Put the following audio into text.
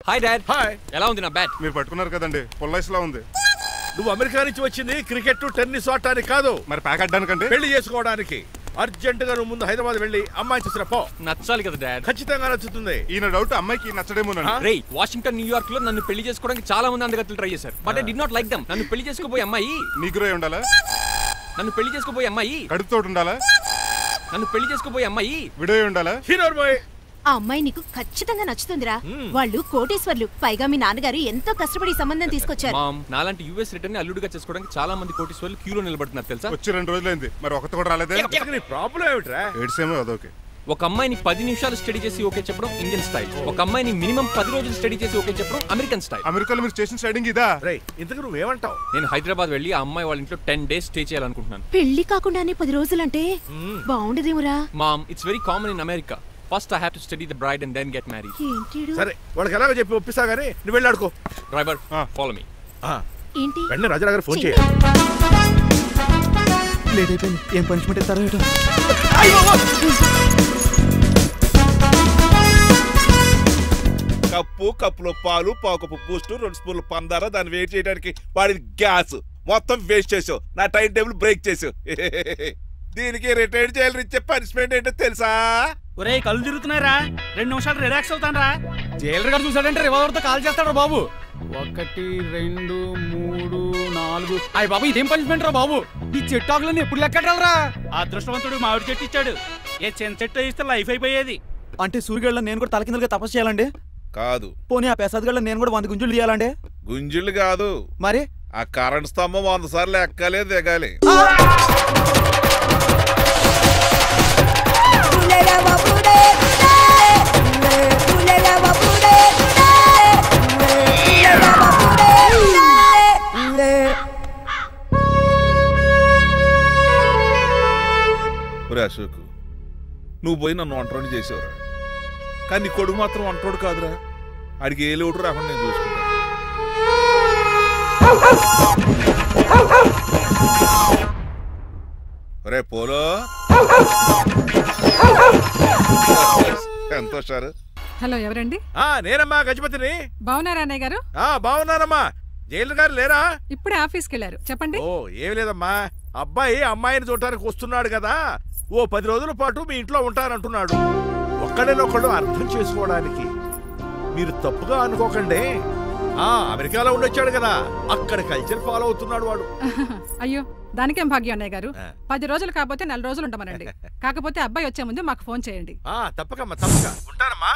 Hi dad. Hi. ఎలా ఉంది నా బ్యాట్? మీరు పట్టుకున్నారు కదండి, పొల్లైస్లా ఉంది. నువ్వు అమెరికా నుంచి వచ్చింది క్రికెట్ టెన్నిస్ ఆడటానికి కాదు, మరి ప్యాక్ అడ్డానికంటే పెళ్లి చేసుకోవడానికి. అర్జెంట్ గా నువ్వు ముందు హైదరాబాద్ వెళ్ళి అమ్మాయి చూసిన పో. నచ్చాలి కదా డాడ్. ఖచ్చితంగా నచ్చుతుంది. ఈయన డౌట్ అమ్మాయికి నచ్చడేమోనండి. రేయ్, వాషింగ్టన్ న్యూయార్క్ లో నన్ను పెళ్లి చేసుకోవడానికి చాలా మంది అందగత్తలు ట్రై చేశారు. But I did not like them. నన్ను పెళ్లి చేసుకోబోయే అమ్మాయి నీగురై ఉండాలా? నన్ను పెళ్లి చేసుకోబోయే అమ్మాయి కడుపుతోటి ఉండాలా? నన్ను పెళ్లి చేసుకోబోయే అమ్మాయి విడో ఉండాలా? హీరోర్ బాయ్. ఆ అమ్మాయి నీకు ఖచ్చితంగా నచ్చుతుందిరా. వాళ్ళు కోటేశ్వర్లు, పైగా మీ నాన్నగారు ఎంతో కష్టపడి సంబంధం తీసుకొచ్చారు. మామ్, నాలాంటి యుఎస్ రిటర్న్ ని అల్లుడిగా చేసుకోవడానికి చాలా మంది కోటీశ్వర్లు క్యూలో నిలబడుతున్నారు తెలుసా? వచ్చి 2 రోజులైంది, మరి ఒకటి కూడా రాలేదే. నీ ప్రాబ్లం ఏమిట్రా? ఏడ్సేమో అదొకే. ఒక అమ్మాయిని 10 నిమిషాలు స్టడీ చేసి ఓకే చెప్పడం ఇండియన్ స్టైల్. ఒక అమ్మాయిని మినిమం 10 రోజులు స్టడీ చేసి ఓకే చెప్పడం అమెరికన్ స్టైల్. అమెరికాలో మీరు స్టేషన్ స్టైడింగ్ ఇదా? రేయ్, ఇంతకు నువ్వేమంటావు? నేను హైదరాబాద్ వెళ్ళి ఆ అమ్మాయి వాళ్ళ ఇంట్లో 10 days స్టే చేయాలనుకుంటున్నాను. పెళ్లి కాకుండానే 10 రోజులంటే బాగుండదేమురా? Mom, it's very common in America. First I have to study the bride and then get married. ఏంటిడు? సరే, వాళ్ళకి ఎలాగో చెప్పి ఒప్పిస్తా గానీ నువ్వు వెళ్ళి ఆడుకో. Driver, follow me. ఏంటి? వెంటనే రాజా గారు ఫోన్ చేయాలి. లేట్ అయిపోయింది. ఏం పనిష్మెంట్ ఇస్తారో ఏటో. కప్పులో పాలు, పావుకప్పు బూస్ట్, 2 స్పూన్లు పందార, దాన్ని వెయిట్ చేయడానికి వాడిది గ్యాస్ మొత్తం వేస్ట్ చేసావు. నా టైం టేబుల్ బ్రేక్ చేసావు. దీనికి రిటైర్ చేయాలి. ఇచ్చే పనిష్మెంట్ ఏంటో తెలుసా? ఒరే, కళ్ళు తిరుగుతున్నారా? 2 నిమిషాలు రిలాక్స్ అవుతాను రా. జైలర్ గారు చూసాడంటే రివాల్వర్ తో కాల్ చేస్తాడు బాబు. 1 2 3 4. అయ్య బాబు, ఇదేం పనిష్మెంట్ రా బాబు? ఈ చెట్టు ఆకులన్నీ ఎప్పుడు లెక్కడరా? అదృష్టవంతుడు మామిడి చెట్టు ఇచ్చాడు. ఏ చిన్న చెట్టు ఇస్తే లైఫ్ అయిపోయేది. అంటే సూర్యుగళ్ళ నేను కూడా తలకిందలుగా తపస్సు చేయాలండి? కాదు. పోనీ ఆ పెసదగళ్ళ నేను కూడా 100 గుంజులు తీయాలండి? గుంజులు కాదు, మరి ఆ కరెంట్ స్తంభం 100 సార్లు ఎక్కాలి, దిగాలి. అశోక్, నువ్వు పోయి నన్ను వంటోడు చేసేవరా, కానీ నీ కొడుకు మాత్రం వంటోడు కాదురా. అడిగి ఏ లోటు రాకుండా నేను చూసుకుంటాను. రే పోలో, ఎంతో సార్. హలో, ఎవరండి? నేనమ్మా, గజపతిని. బాగున్నారా అన్నయ్య గారు? బాగున్నానమ్మా. జైలు గారు లేరా? ఇప్పుడే ఆఫీస్కి వెళ్ళారు. చెప్పండి. ఓ, ఏమి లేదమ్మా, అబ్బాయి అమ్మాయిని చూడటానికి వస్తున్నాడు కదా, ఓ 10 రోజుల పాటు మీ ఇంట్లో ఉంటానంటున్నాడు. ఒక్కడేనొక్కడు అర్థం చేసుకోవడానికి మీరు తప్పుగా అనుకోకండి. అమెరికాలో ఉండొచ్చాడు కదా, అక్కడ కల్చర్ ఫాలో అవుతున్నాడు వాడు. అయ్యో, దానికేం భాగ్యం అన్నయ్య గారు. 10 రోజులు కాకపోతే 4 రోజులు ఉంటామనండి. కాకపోతే అబ్బాయి వచ్చే ముందు మాకు ఫోన్ చేయండి. తప్పకమ్మా, తప్పక ఉంటానమ్మా.